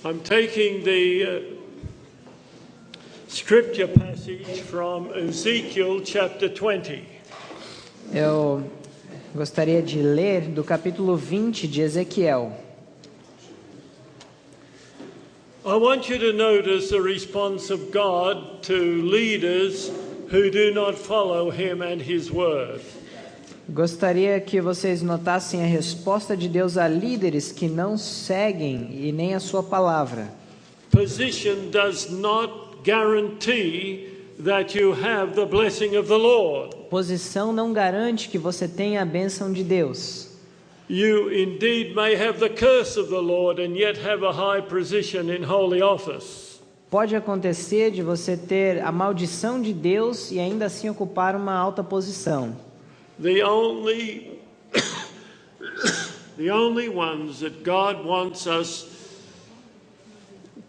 I'm taking the scripture passage from Ezekiel chapter 20. Eu gostaria de ler do capítulo 20 de Ezequiel. I want you to notice the response of God to leaders who do not follow him and his word. Gostaria que vocês notassem a resposta de Deus a líderes que não seguem e nem a sua palavra. Position does not guarantee that you have the blessing of the Lord. Posição não garante que você tenha a bênção de Deus. You indeed may have the curse of the Lord and yet have a high position in holy office. Pode acontecer de você ter a maldição de Deus e ainda assim ocupar uma alta posição. The only ones that God wants us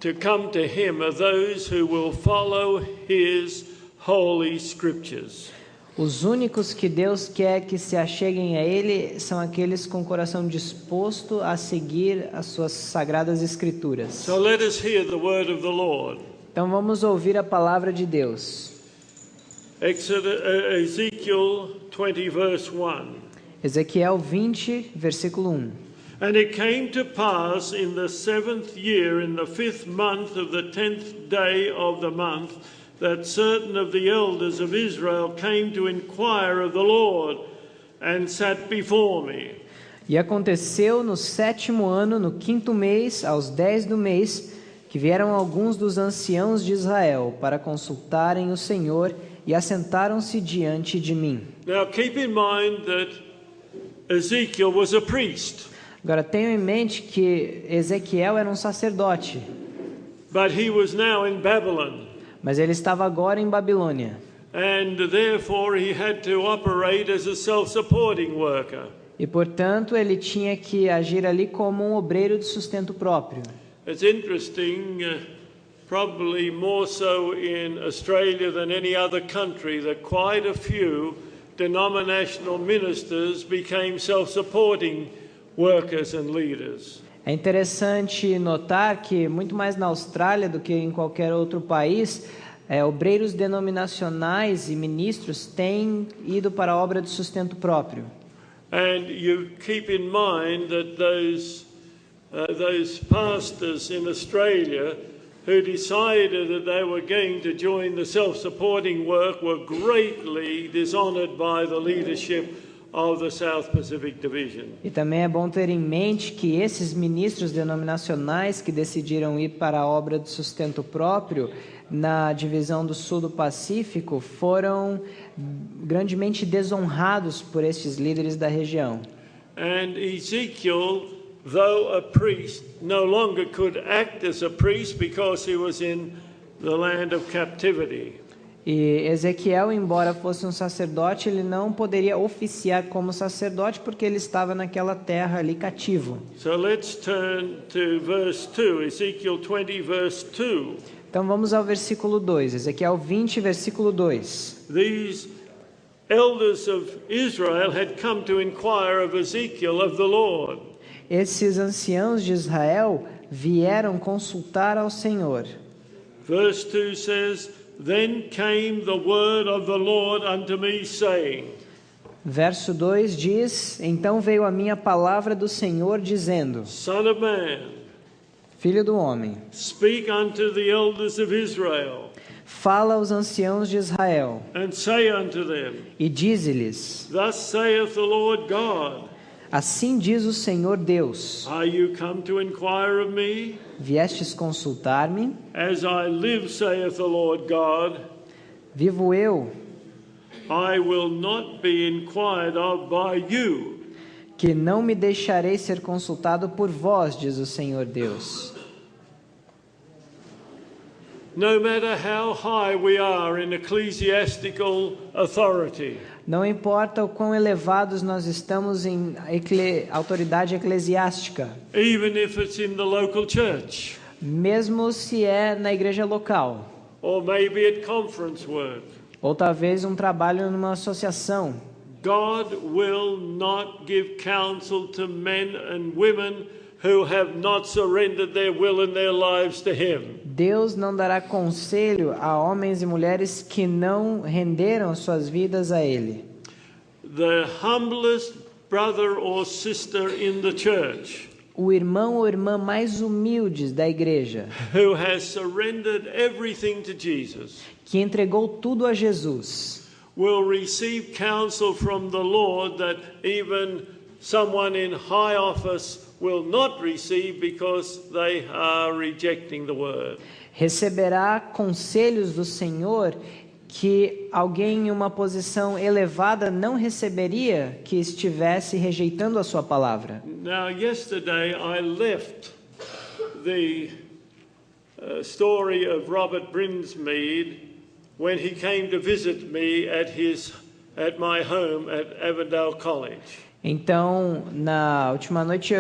to come to him are those who will follow his holy scriptures. Os únicos que Deus quer que se acheguem a Ele são aqueles com o coração disposto a seguir as suas sagradas escrituras. So let us hear the word of the Lord. Então vamos ouvir a palavra de Deus. Ezekiel 20 verse 1. Ezequiel 20, versículo 1. And it came to pass in the 7th year, in the 5th month of the 10th day of the month, that certain of the elders of Israel came to inquire of the Lord, and sat before me. E aconteceu no 7º ano, no 5º mês, aos 10 do mês, que vieram alguns dos anciãos de Israel para consultarem o Senhor e assentaram-se diante de mim. Now keep in mind that Ezekiel was a priest. Agora tenham em mente que Ezequiel era um sacerdote, But he was now in Babylon. mas ele estava agora em Babilônia. And therefore he had to operate as a self-supporting worker. E, portanto, ele tinha que agir ali como um obreiro de sustento próprio. It's interesting, probably more so in Australia than any other country, that quite a few denominational ministers became self-supporting workers and leaders. É interessante notar que, muito mais na Austrália do que em qualquer outro país, obreiros denominacionais e ministros têm ido para a obra de sustento próprio. And you keep in mind that those pastors in Australia who decided that they were going to join the self-supporting work were greatly dishonored by the leadership of the South Pacific Division. E também é bom ter em mente que esses ministros denominacionais que decidiram ir para a obra de sustento próprio na divisão do sul do Pacífico foram grandemente desonrados por estes líderes da região. And Ezekiel, though a priest, no longer could act as a priest because he was in the land of captivity. E Ezequiel, embora fosse um sacerdote, ele não poderia oficiar como sacerdote porque ele estava naquela terra ali cativo. So let's turn to verse 2, Ezekiel 20 verse 2. Então vamos ao versículo 2, Ezequiel 20, versículo 2. These elders of Israel had come to inquire of Ezekiel of the Lord. Esses anciãos de Israel vieram consultar ao Senhor. Verse 2 says, Then came the word of the Lord unto me, saying. Verso 2 diz: Então veio a minha palavra do Senhor dizendo: Son of man, Filho do homem, speak unto the elders of Israel, fala aos anciãos de Israel, and say unto them, e dize-lhes: Thus saith the Lord God, Assim diz o Senhor Deus: Are you come to inquire of me? Viestes consultar-me? As I live, saith the Lord God, Vivo eu, I will not be inquired of by you. que não me deixarei ser consultado por vós, diz o Senhor Deus. No matter how high we are in ecclesiastical authority, Não importa o quão elevados nós estamos em autoridade eclesiástica, even if it's in the local church, mesmo se é na igreja local, or maybe at conference work, ou talvez um trabalho numa associação, God will not give counsel to men and women who have not surrendered their will and their lives to him. Deus não dará conselho a homens e mulheres que não renderam suas vidas a Ele. The humblest brother or sister in the church, O irmão ou irmã mais humildes da igreja, who has surrendered everything to Jesus, que entregou tudo a Jesus, will receive counsel from the Lord that even someone in high office will not receive because they are rejecting the word. receberá conselhos do Senhor que alguém em uma posição elevada não receberia que estivesse rejeitando a sua palavra. Now, yesterday I left the story of Robert Brinsmead when he came to visit me at my home at Avondale College. Então, na última noite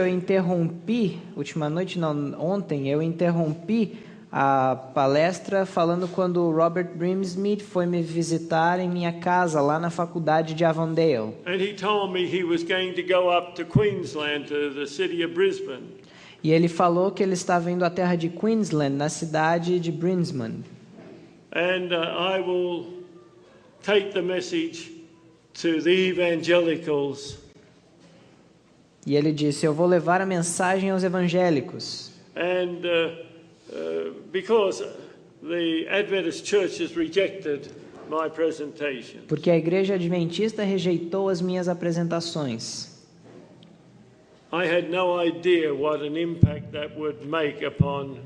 ontem eu interrompi a palestra falando quando Robert Brinsmead foi me visitar em minha casa lá na faculdade de Avondale. And he told me he was going to go up to Queensland, to the city of Brisbane. E ele falou que ele estava indo à terra de Queensland, na cidade de Brisbane. And I will take the message to the evangelicals. E ele disse: eu vou levar a mensagem aos evangélicos. And because the Adventist Church has rejected my presentation. Porque a igreja adventista rejeitou as minhas apresentações. I had no idea what an impact that would make upon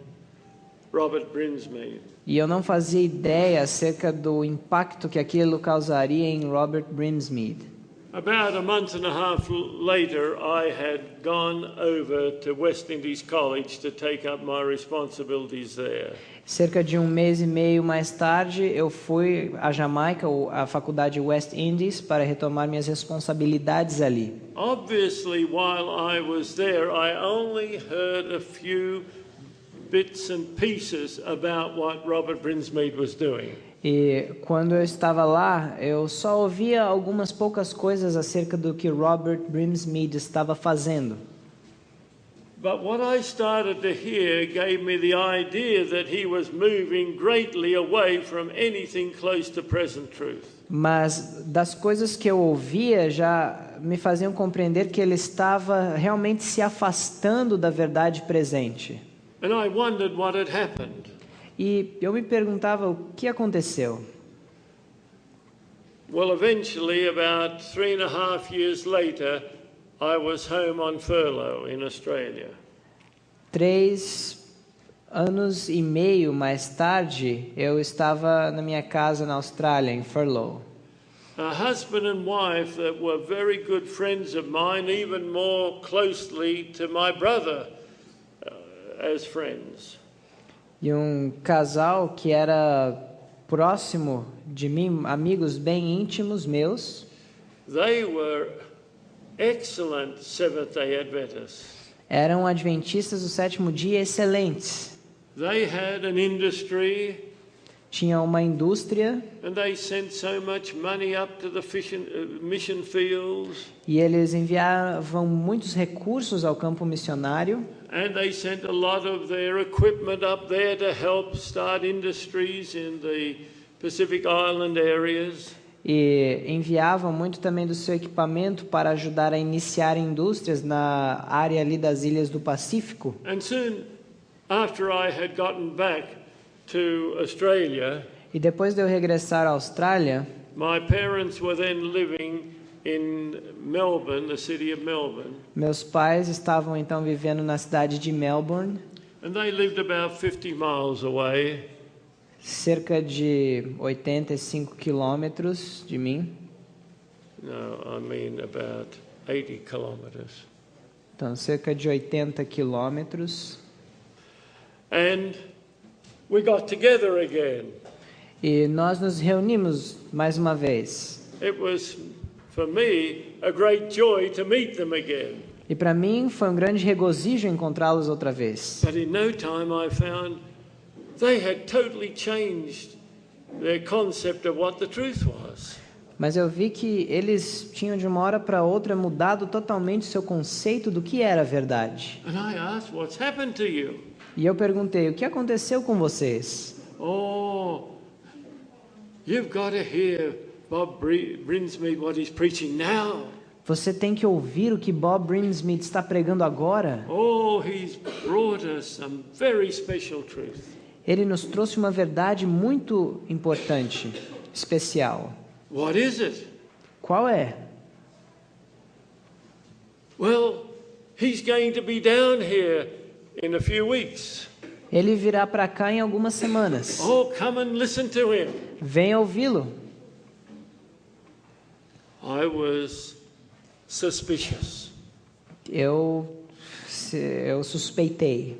Robert Brinsmead. E eu não fazia ideia acerca do impacto que aquilo causaria em Robert Brinsmead. About a month and a half later, I had gone over to West Indies College to take up my responsibilities there. Cerca de 1 mês e meio mais tarde, eu fui à Jamaica, à faculdade West Indies, para retomar minhas responsabilidades ali. Obviously, while I was there, I only heard a few bits and pieces about what Robert Brinsmead was doing. E quando eu estava lá, eu só ouvia algumas poucas coisas acerca do que Robert Brinsmead estava fazendo. But what I started to hear gave me the idea that he was moving greatly away from anything close to present truth. Mas das coisas que eu ouvia já me faziam compreender que ele estava realmente se afastando da verdade presente. And I wondered what had happened. E eu me perguntava o que aconteceu. Well, eventually, about 3.5 years later, I was home on furlough in Australia. 3 anos e meio mais tarde, eu estava na minha casa na Austrália, em furlough. A husband and wife that were very good friends of mine, even more closely to my brother as friends. E um casal que era próximo de mim, amigos bem íntimos meus. They were excellent Seventh-day Adventists. Eram adventistas do sétimo dia excelentes. They had an industry. Tinham uma indústria. And they sent so much money up to the mission fields. E eles enviavam muitos recursos ao campo missionário. And they sent a lot of their equipment up there to help start industries in the Pacific Island areas. E enviavam muito também do seu equipamento para ajudar a iniciar indústrias na área ali das ilhas do Pacífico. And soon after I had gotten back to Australia, e depois de eu regressar à Austrália, my parents were then living in Melbourne, the city of Melbourne. Meus pais estavam então vivendo na cidade de Melbourne. And they lived about 50 miles away. Cerca de 85 quilômetros de mim. No, I mean about 80 kilometers. Então, cerca de 80 quilômetros. And we got together again. E nós nos reunimos mais uma vez. It was, for me, a great joy to meet them again. E para mim foi um grande regozijo encontrá-los outra vez. But in no time I found they had totally changed their concept of what the truth was. Mas eu vi que eles tinham de uma hora para outra mudado totalmente o seu conceito do que era a verdade. And I asked, what's happened to you? E eu perguntei, o que aconteceu com vocês? Oh, you've got to hear Bob Brinsmead, what he's preaching now. Você tem que ouvir o que Bob Brinsmead está pregando agora. Oh, he's brought us some very special truth. Ele nos trouxe uma verdade muito importante, especial. What is it? Qual é? Well, he's going to be down here in a few weeks. Ele virá para cá em algumas semanas. Oh, come and listen to him. Venha ouvi-lo. I was suspicious. Eu suspeitei.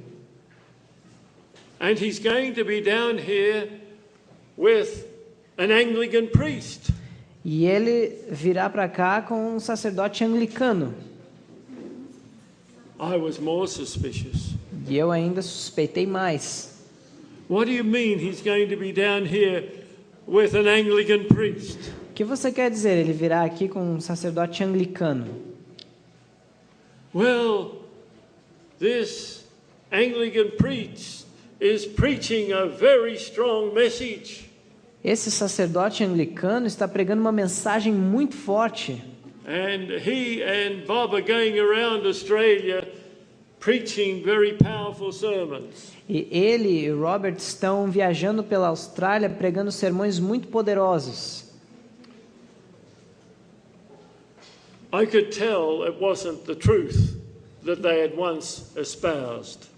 And he's going to be down here with an Anglican priest. E ele virá para cá com um sacerdote anglicano. I was more suspicious. E eu ainda suspeitei mais. What do you mean he's going to be down here with an Anglican priest? O que você quer dizer? Ele virá aqui com um sacerdote anglicano. Well, this Anglican priest is preaching a very strong message. Esse sacerdote anglicano está pregando uma mensagem muito forte. And he and Bob are going around Australia preaching very powerful sermons. E ele e Robert estão viajando pela Austrália pregando sermões muito poderosos. I could tell it wasn't the truth that they had once espoused.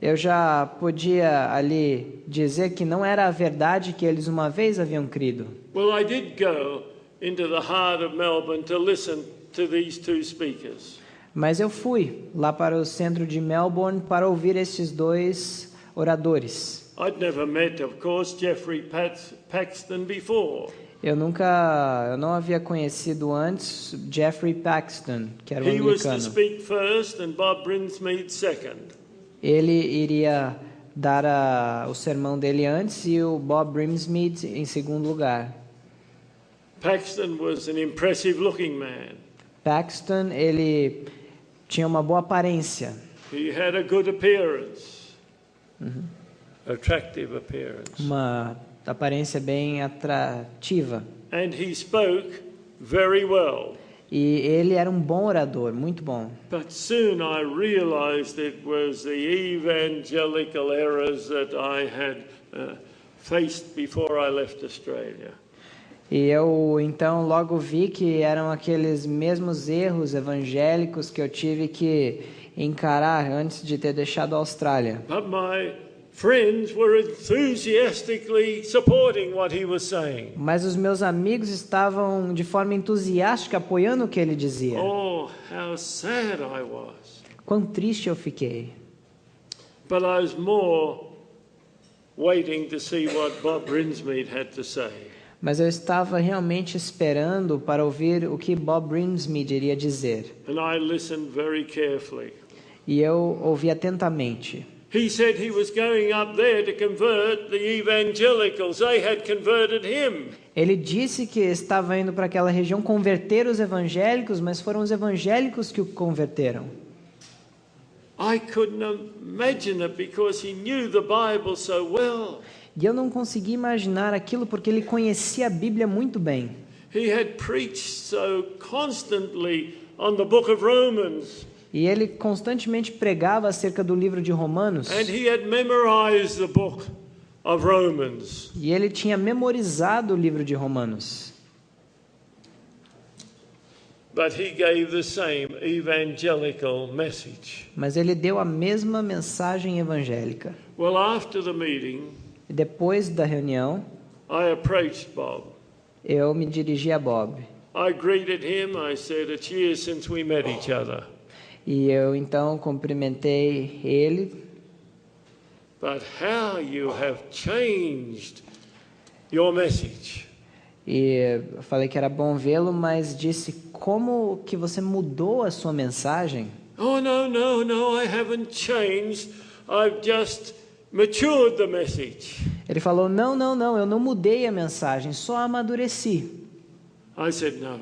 Eu já podia ali dizer que não era a verdade que eles uma vez haviam crido. Well, I did go into the heart of Melbourne to listen to these two speakers. Mas eu fui lá para o centro de Melbourne para ouvir estes dois oradores. I'd never met, of course, Jeffrey Paxton before. Eu não havia conhecido antes Jeffrey Paxton, que era um He was to anglicano. speak first and Bob Brinsmead second. Ele iria dar o sermão dele antes e o Bob Brinsmead em segundo lugar. Paxton was an impressive looking man. Paxton, ele tinha uma boa aparência. He had a good appearance. Attractive appearance. Uma aparência bem atrativa. And he spoke very well. E ele era um bom orador, muito bom. But soon I realized it was the evangelical errors that I had faced before I left Australia. E eu então logo vi que eram aqueles mesmos erros evangélicos que eu tive que encarar antes de ter deixado a Austrália. But my friends were enthusiastically supporting what he was saying. Mas os meus amigos estavam de forma entusiástica apoiando o que ele dizia. Oh, how sad I was. Quão triste eu fiquei. But I was more waiting to see what Bob Brinsmead had to say. Mas eu estava realmente esperando para ouvir o que Bob Brinsmead iria dizer. And I listened very carefully. E eu ouvi atentamente. He said he was going up there to convert the evangelicals. They had converted him. Ele disse que estava indo para aquela região converter os evangélicos, mas foram os evangélicos que o converteram. I couldn't imagine it because he knew the Bible so well. E eu não consegui imaginar aquilo porque ele conhecia a Bíblia muito bem. He had preached so constantly on the book of Romans. E ele constantemente pregava acerca do livro de Romanos. And he had memorized the book of Romans. E ele tinha memorizado o livro de Romanos. But he gave the same evangelical message. Mas ele deu a mesma mensagem evangélica. Well, after the meeting, Depois da reunião, I approached Bob. eu me dirigi a Bob. I greeted him. I said, "It's years since we met each other." E eu então cumprimentei ele. But how you have changed your message. E eu falei que era bom vê-lo, mas disse como que você mudou a sua mensagem. Oh, no, I haven't changed. I've just matured the message. Ele falou, não, eu não mudei a mensagem, só amadureci. I said, no,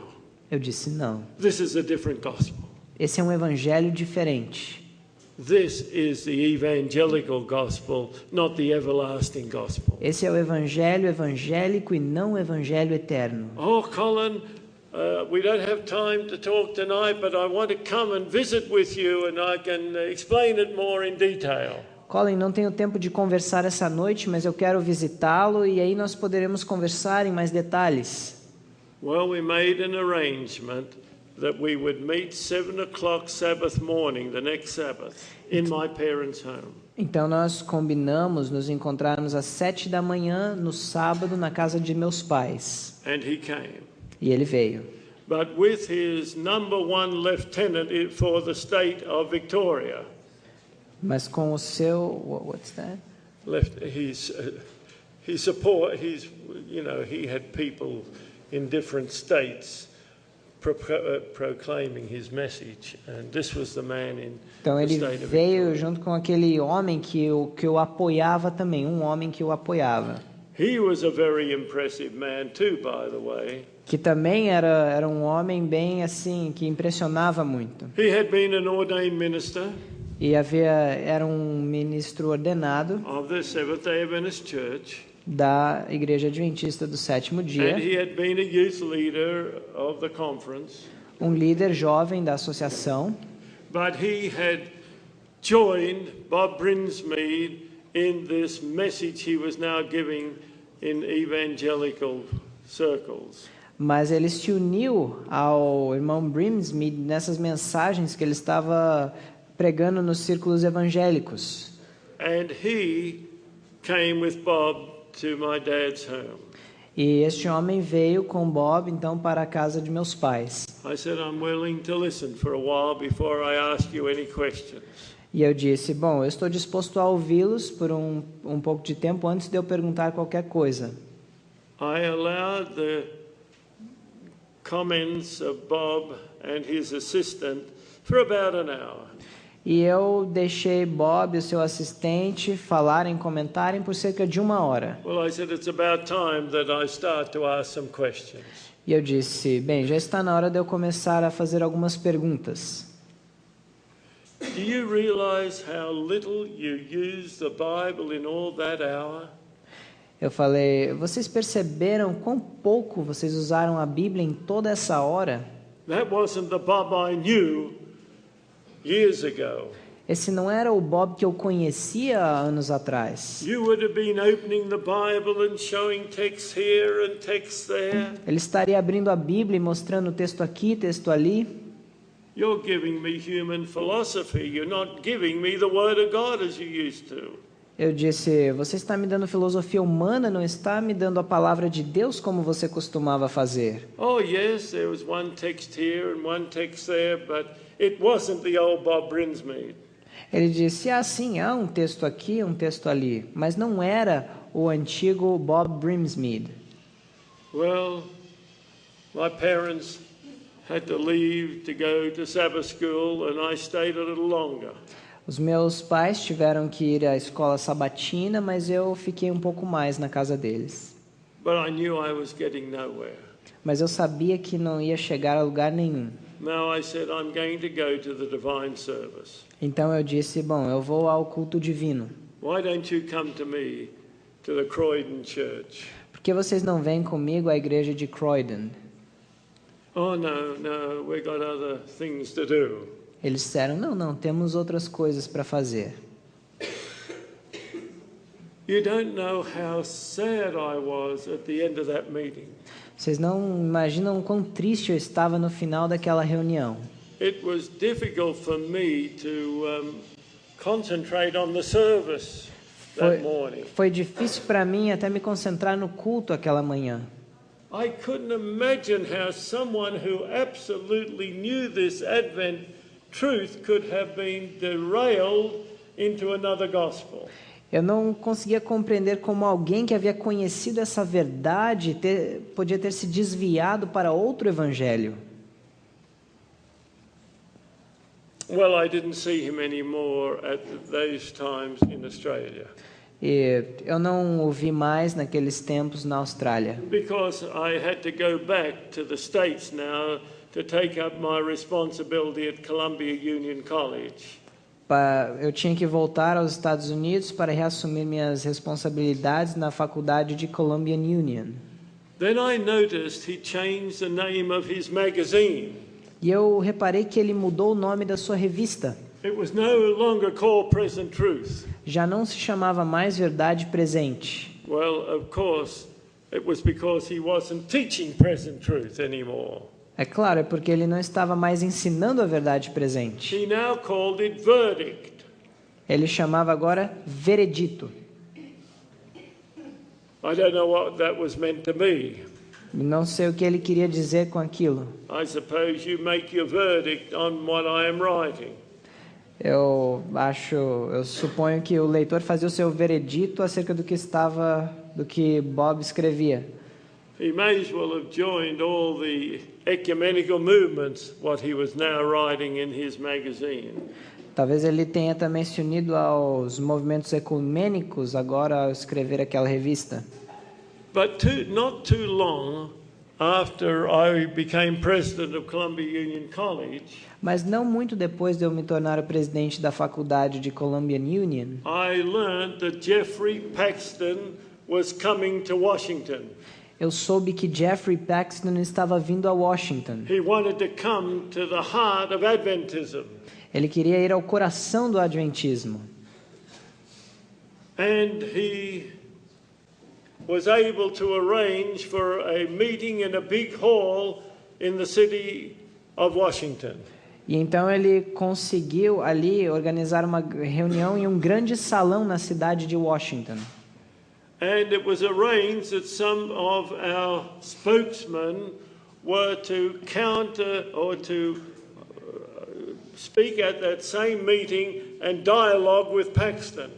Eu disse, não. this is a different gospel. Esse é um evangelho diferente. This is the evangelical gospel, not the everlasting gospel. Esse é o evangelho evangélico e não o evangelho eterno. Oh, Colin, we don't have time to talk tonight, but I want to come and visit with you and I can explain it more in detail. Colin, não tenho tempo de conversar essa noite, mas eu quero visitá-lo e aí nós poderemos conversar em mais detalhes. Well, we made an arrangement that we would meet 7 o'clock Sabbath morning, the next Sabbath, in my parents' home. Então nós combinamos nos encontrarmos às 7 da manhã no sábado na casa de meus pais. And he came. E ele veio. But with his number one lieutenant for the state of Victoria. Mas com o seu, what's that? He had people in different states proclaiming his message, and this was the man in Então the ele state of veio Victoria. junto com aquele homem que o apoiava também, um homem que o apoiava. He was a very impressive man too, by the way. Que também era um homem bem assim, que impressionava muito. He had been an ordained minister E era um ministro ordenado of the Seventh-day Adventist Church, da Igreja Adventista do Sétimo and Dia, he had been a youth leader of the conference. um líder jovem da associação, But he had joined Bob Brinsmead in this message he was now giving in evangelical circles. mas ele se uniu ao irmão Brinsmead nessas mensagens que ele estava pregando nos círculos evangélicos. And he came with Bob to my dad's home. E este homem veio com Bob então para a casa de meus pais. I said, I'm willing to listen for a while before I ask you any questions. E eu disse, bom, eu estou disposto a ouvi-los por um pouco de tempo antes de eu perguntar qualquer coisa. I allowed the comments of Bob and his assistant for about an hour. E eu deixei Bob e o seu assistente falarem, comentarem por cerca de 1 hora. Well, I said, it's about time that I start to ask some questions. E eu disse, bem, já está na hora de eu começar a fazer algumas perguntas. Do you realize how little you use the Bible in all that hour? Eu falei, vocês perceberam quão pouco vocês usaram a Bíblia em toda essa hora? That wasn't the Bob I knew years ago. Esse não era o Bob que eu conhecia há anos atrás. You would have been opening the Bible and showing texts here and texts there. Ele estaria abrindo a Bíblia e mostrando texto aqui, texto ali. You're giving me human philosophy. You're not giving me the Word of God as you used to. Eu disse, você está me dando filosofia humana, não está me dando a palavra de Deus como você costumava fazer. Oh, yes, there was one text here and one text there, but it wasn't the old Bob Brinsmead. Ele disse, sim, há um texto aqui, um texto ali, mas não era o antigo Bob Brinsmead. Well, my parents had to leave to go to Sabbath school and I stayed a little longer. Os meus pais tiveram que ir à escola sabatina, mas eu fiquei um pouco mais na casa deles. But I knew I was getting nowhere. Mas eu sabia que não ia chegar a lugar nenhum. Now I said, I'm going to go to the divine service. Então eu disse, bom, eu vou ao culto divino. Why don't you come to me to the Croydon Church? Por que vocês não vêm comigo à igreja de Croydon? Oh, no, we've got other things to do. Eles disseram, não, temos outras coisas para fazer. You don't know how sad I was at the end of that meeting. Vocês não imaginam o quão triste eu estava no final daquela reunião. It was difficult for me to concentrate on the service that morning. Foi difícil para mim até me concentrar no culto aquela manhã. I couldn't imagine how someone who absolutely knew this Advent truth could have been derailed into another gospel. Eu não conseguia compreender como alguém que havia conhecido essa verdade podia ter se desviado para outro evangelho. Well, I didn't see him anymore at those times in Australia. E eu não o vi mais naqueles tempos na Austrália, because I had to go back to the States now to take up my responsibility at Columbia Union College. Eu tinha que voltar aos Estados Unidos para reassumir minhas responsabilidades na faculdade de Columbia Union. Then I noticed he changed the name of his magazine. E eu reparei que ele mudou o nome da sua revista. It was no longer called Present Truth. Já não se chamava mais Verdade Presente. Well, of course, it was because he wasn't teaching present truth anymore. É claro, é porque ele não estava mais ensinando a verdade presente. He now called it verdict. Ele chamava agora veredito. I don't know what that was meant to be. Não sei o que ele queria dizer com aquilo. I suppose you make your verdict on what I am writing. Eu suponho que o leitor fazia o seu veredito acerca do que Bob escrevia. He may as well have joined all the ecumenical movements, what he was now writing in his magazine. Talvez ele tenha também se unido aos movimentos ecumênicos agora ao escrever aquela revista. But not too long after I became president of Columbia Union College, Mas não muito depois de eu me tornar o presidente da faculdade de Columbia Union, I learned that Jeffrey Paxton was coming to Washington. eu soube que Jeffrey Paxton estava vindo a Washington. He wanted to come to the heart of Adventism. Ele queria ir ao coração do Adventismo. And he was able to arrange for a meeting in a big hall in the city of Washington. E então ele conseguiu ali organizar uma reunião em um grande salão na cidade de Washington. And it was arranged that some of our spokesmen were to counter or to speak at that same meeting and dialogue with Paxton.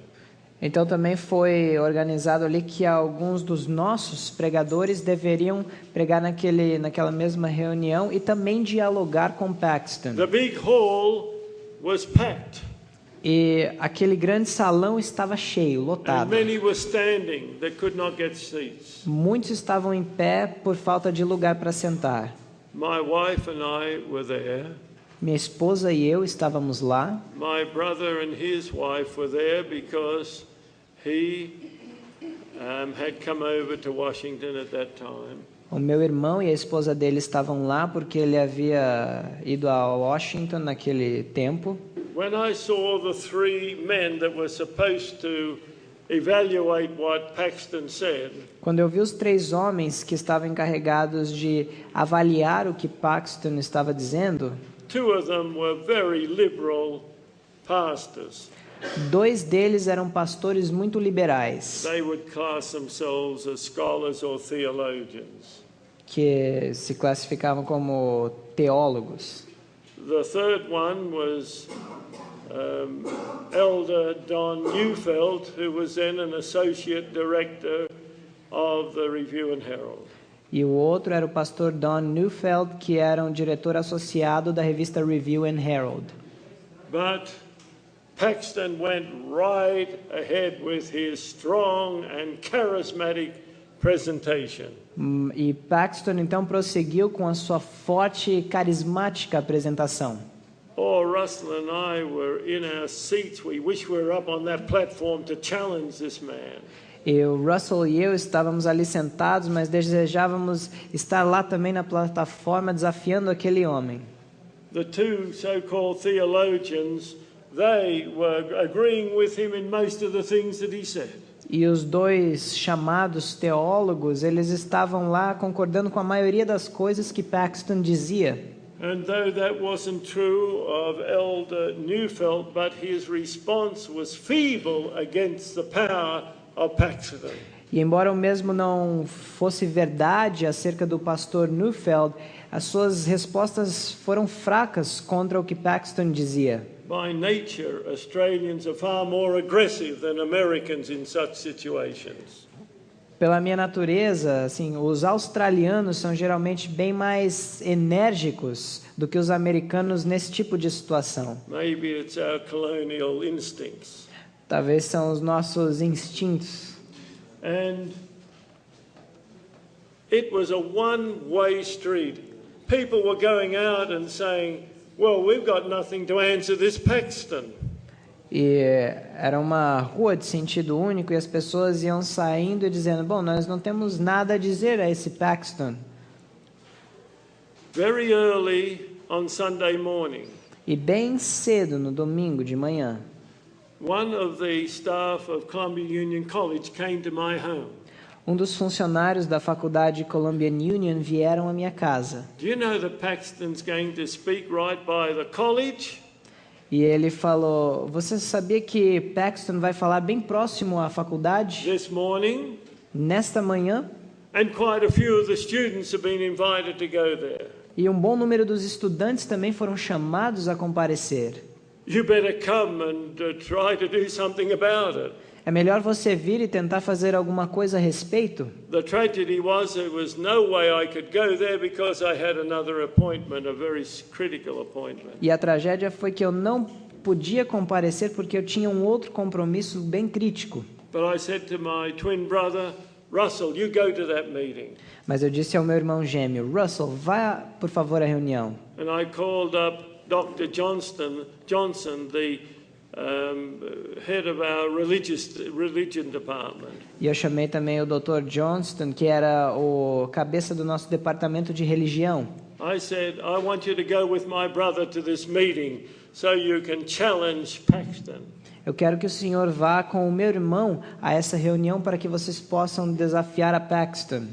Então também foi organizado ali que alguns dos nossos pregadores deveriam pregar naquela mesma reunião e também dialogar com Paxton. The big hall was packed. E aquele grande salão estava cheio, And lotado. many were standing that could not get seats. Muitos estavam em pé por falta de lugar para sentar. My wife and I were there. Minha esposa e eu estávamos lá. My brother and his wife were there because he had come over to Washington at that time. O meu irmão e a esposa dele estavam lá porque ele havia ido a Washington naquele tempo. When I saw the three men that were supposed to evaluate what Paxton said, Quando eu vi os 3 homens que estavam encarregados de avaliar o que Paxton estava dizendo, 2 of them were very liberal pastors. 2 deles eram pastores muito liberais, They would class themselves as scholars or theologians. que se classificavam como teólogos. The third one was Elder Don Neufeld, who was then an associate director of the Review and Herald. E o outro era o pastor Don Neufeld, que era um diretor associado da revista Review and Herald. But Paxton went right ahead with his strong and charismatic presentation. E Paxton então prosseguiu com a sua forte e carismática apresentação. Oh, Russell and I were in our seats. We wish we were up on that platform to challenge this man. E o Russell e eu estávamos ali sentados, mas desejávamos estar lá também na plataforma desafiando aquele homem. The 2 so-called theologians, they were agreeing with him in most of the things that he said. E os 2 chamados teólogos, eles estavam lá concordando com a maioria das coisas que Paxton dizia. And though that wasn't true of Elder Neufeld, but his response was feeble against the power of Paxton. E embora o mesmo não fosse verdade acerca do pastor Neufeld, as suas respostas foram fracas contra o que Paxton dizia. By nature, Australians are far more aggressive than Americans in such situations. Pela minha natureza, assim, os australianos são geralmente bem mais enérgicos do que os americanos nesse tipo de situação. Maybe it's our colonial instincts. Talvez são os nossos instintos. And it was a one-way street. People were going out and saying, well, we've got nothing to answer this Paxton. E era uma rua de sentido único e as pessoas iam saindo e dizendo, bom, nós não temos nada a dizer a esse Paxton. Very early on Sunday morning, E bem cedo, no domingo de manhã, one of the staff of Columbia Union College came to my home. um dos funcionários da faculdade Columbian Union vieram à minha casa. Do you know that Paxton's going to speak right by the college? E ele falou, você sabia que Paxton vai falar bem próximo à faculdade This morning? nesta manhã? And quite a few of the students have been invited to go there. E um bom número dos estudantes também foram chamados a comparecer. You better come and try to do something about it. É melhor você vir e tentar fazer alguma coisa a respeito? The tragedy was there was no way I could go there because I had another appointment, a very critical appointment. E a tragédia foi que eu não podia comparecer porque eu tinha um outro compromisso bem crítico. But I said to my twin brother, Russell, you go to that meeting. Mas eu disse ao meu irmão gêmeo, Russell, vá por favor à reunião. And I called up Dr. Johnson, the head of our religion department. E eu chamei também o Dr. Johnston, que era o cabeça do nosso departamento de religião. I said, I want you to go with my brother to this meeting so you can challenge Paxton. Eu quero que o senhor vá com o meu irmão a essa reunião para que vocês possam desafiar a Paxton.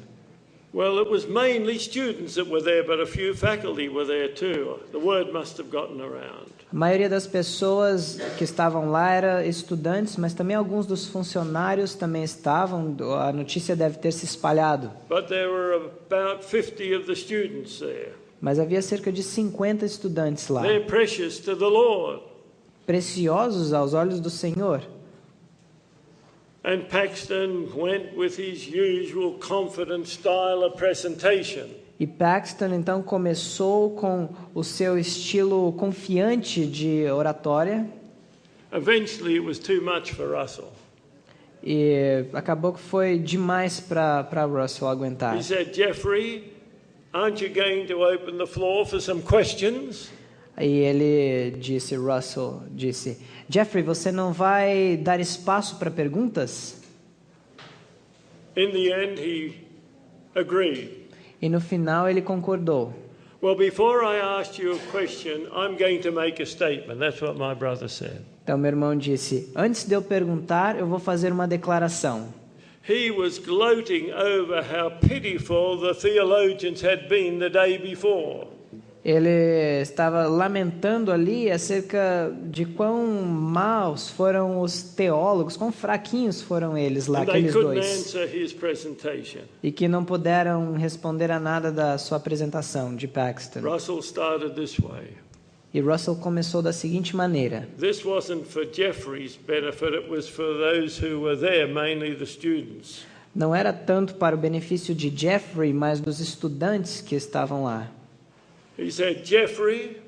Well, it was mainly students that were there, but a few faculty were there too. The word must have gotten around. A maioria das pessoas que estavam lá era estudantes, mas também alguns dos funcionários também estavam. A notícia deve ter se espalhado. But there were about 50 of the students there. Mas havia cerca de 50 estudantes lá, They're precious to the Lord. preciosos aos olhos do Senhor. And Paxton went with his usual confident style of presentation. E Paxton então começou com o seu estilo confiante de oratória Eventually it was too much for Russell. e acabou que foi demais para Russell aguentar. He said, Jeffrey, aren't you going to open the floor for some questions? Aí ele disse, Jeffrey, você não vai dar espaço para perguntas? In the end, he agreed. E no final ele concordou. Well, before I ask you a question, I'm going to make a statement. That's what my brother said. Então meu irmão disse, antes de eu perguntar, eu vou fazer uma declaração. He was gloating over how pitiful the theologians had been the day before. Ele estava lamentando ali acerca de quão maus foram os teólogos, quão fraquinhos foram eles lá, And they aqueles couldn't dois. answer his presentation. E que não puderam responder a nada da sua apresentação de Paxton. Russell started this way. E Russell começou da seguinte maneira. This wasn't for Jeffrey's benefit, it was for those who were there, mainly the students. Não era tanto para o benefício de Jeffrey, mas dos estudantes que estavam lá. He said, Jeffrey,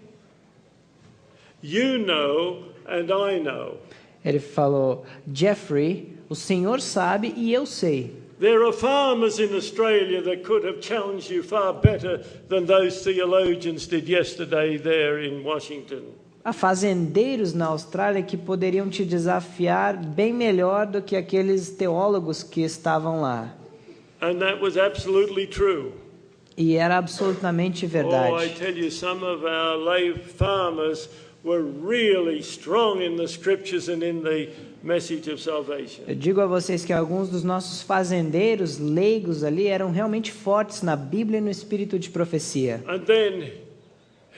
you know and I know. Ele falou, Jeffrey, o senhor sabe e eu sei. There are farmers in Australia that could have challenged you far better than those theologians did yesterday there in Washington. Há fazendeiros na Austrália que poderiam te desafiar bem melhor do que aqueles teólogos que estavam lá. And that was absolutely true. E era absolutamente Oh, I verdade. tell you, some of our lay farmers were really strong in the scriptures and in the message of salvation. Eu digo a vocês que alguns dos nossos fazendeiros leigos ali eram realmente fortes na Bíblia e no espírito de profecia. And then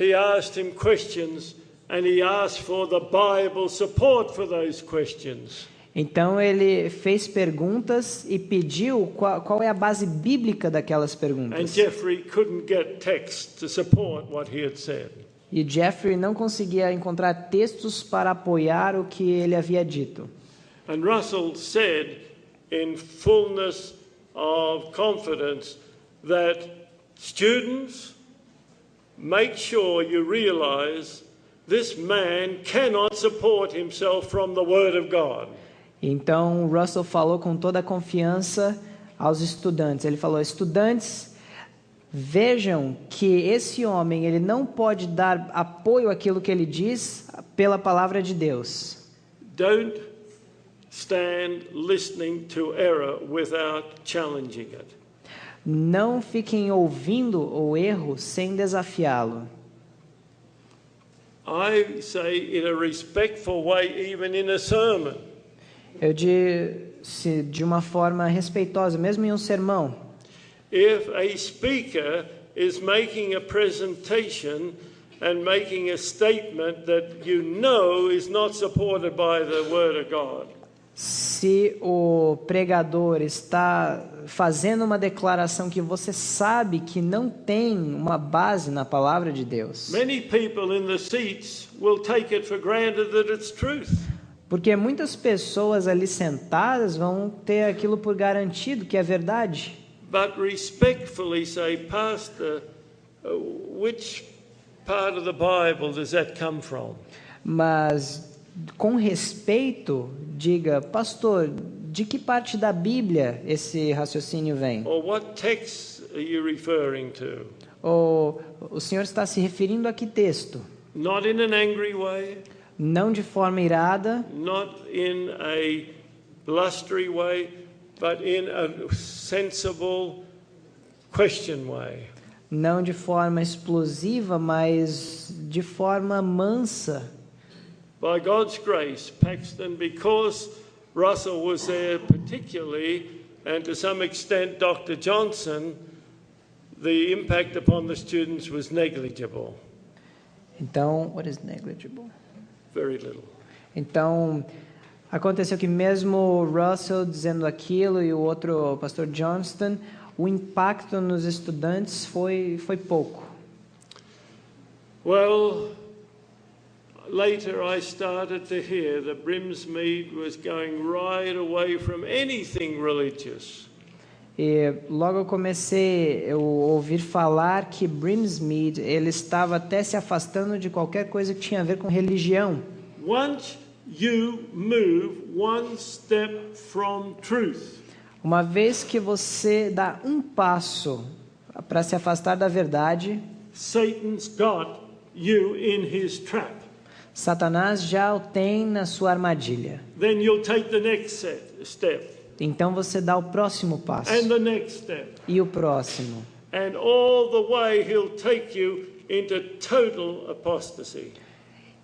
he asked him questions and he asked for the Bible support for those questions. Então ele fez perguntas e pediu qual é a base bíblica daquelas And perguntas. Jeffrey couldn't get text to support what he had said. E Jeffrey não conseguia encontrar textos para apoiar o que ele havia dito. And Russell said in fullness of confidence that students, make sure you realize this man cannot support himself from the Word of God. Então, Russell falou com toda a confiança aos estudantes. Ele falou: estudantes, vejam que esse homem ele não pode dar apoio àquilo que ele diz pela palavra de Deus. Don't stand listening to error without challenging it. Não fiquem ouvindo o erro sem desafiá-lo. I say in a respectful way, even in a sermon. Eu disse de uma forma respeitosa, mesmo em um sermão. If a speaker is making a presentation and making a statement that you know is not supported by the Word of God. Se o pregador está fazendo uma declaração que você sabe que não tem uma base na palavra de Deus. Many people in the seats will take it for granted that it's truth. Porque muitas pessoas ali sentadas vão ter aquilo por garantido que é verdade. But respectfully say, Pastor, which part of the Bible does that come from? Mas com respeito, diga: pastor, de que parte da Bíblia esse raciocínio vem? Or what text are you referring to? Ou o senhor está se referindo a que texto? Not in an angry way, Não de forma irada, not in a blustery way, but in a sensible question way. não de forma explosiva, mas de forma mansa. By God's grace, Paxton, because Russell was there particularly, and to some extent Dr. Johnson, the impact upon the students was negligible. Então, what is negligible? Very little. Então, aconteceu que mesmo Russell dizendo aquilo e o outro, o pastor Johnston, o impacto nos estudantes foi pouco. Well, later I started to hear that Brimsmead was going right away from anything religious. E logo eu comecei a ouvir falar que Brimsmead ele estava até se afastando de qualquer coisa que tinha a ver com religião. Once you move one step from truth, Uma vez que você dá um passo para se afastar da verdade, Satan's got you in his trap. Satanás já o tem na sua armadilha. Then you'll take the next step, Então você dá o próximo passo and the next step, e o próximo. and all the way he'll take you into total apostasy.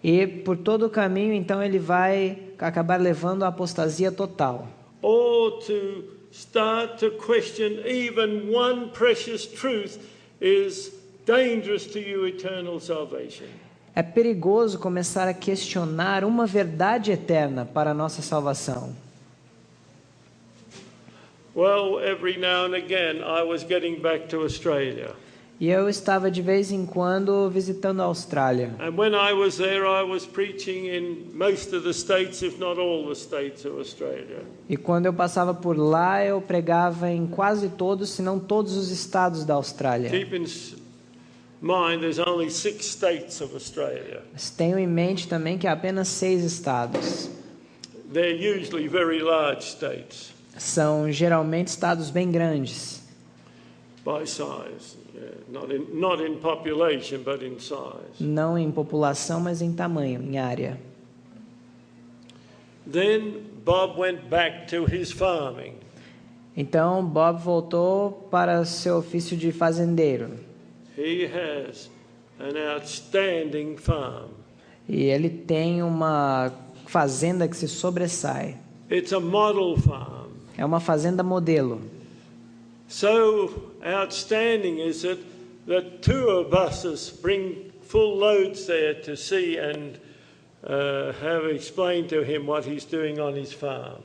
E por todo o caminho, então, ele vai acabar levando à apostasia total. Or to start to question even one precious truth is dangerous to your eternal salvation. É perigoso começar a questionar uma verdade eterna para a nossa salvação. Well, every now and again I was getting back to Australia. E eu estava de vez em quando visitando a Austrália. And when I was there, I was preaching in most of the states, if not all the states of Australia. E quando eu passava por lá, eu pregava em quase todos, se não todos os estados da Austrália. Keep in mind, there's only 6 states of Australia. Mas tenham em mente também que há apenas 6 estados. They're usually very large states São geralmente estados bem grandes, by size. Not in population, but in size. não em população, mas em tamanho, em área. Then Bob went back to his farming. Então Bob voltou para seu ofício de fazendeiro. He has an outstanding farm. E ele tem uma fazenda que se sobressai. It's a model farm. É uma fazenda modelo. So outstanding is it that tour buses bring full loads there to see and have explained to him what he's doing on his farm.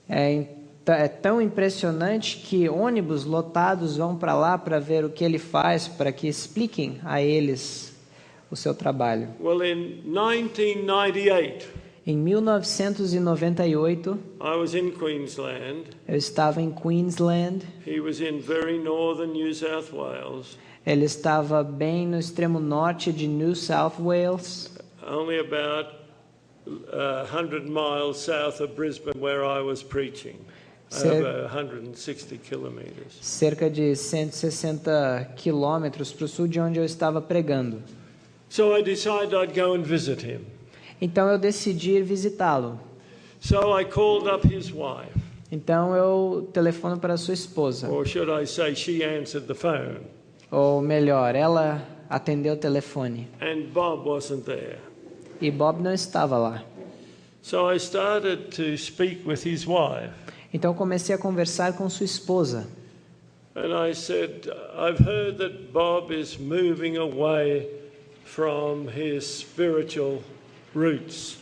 É tão impressionante que ônibus lotados vão para lá para ver o que ele faz, para que expliquem a eles o seu trabalho. Well, in 1998, Em 1998, I was in Queensland. eu estava em Queensland. He was in very northern New South Wales. Ele estava bem no extremo norte de New South Wales. only about 100 miles south of Brisbane, where I was preaching, over 160 kilometers. Cerca de 160 quilômetros para o sul de onde eu estava pregando. So I decided I'd go and visit him. Então eu decidi ir visitá-lo. So I called up his wife. Então eu telefono para sua esposa. Or should I say she answered the phone. Ou melhor, ela atendeu o telefone. And Bob wasn't there. E Bob não estava lá. So I started to speak with his wife. Então eu comecei a conversar com sua esposa. And I said, I've heard that Bob is moving away from his spiritual roots.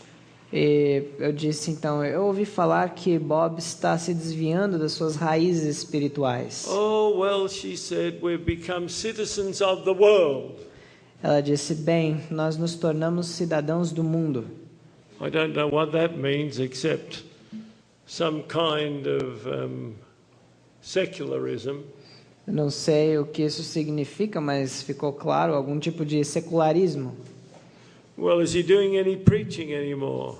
E eu disse então, eu ouvi falar que Bob está se desviando das suas raízes espirituais. Oh, well, she said, we've become citizens of the world. Ela disse, bem, nós nos tornamos cidadãos do mundo. I don't know what that means except some kind of secularism. Eu não sei o que isso significa, mas ficou claro, algum tipo de secularismo. Well, is he doing any preaching anymore?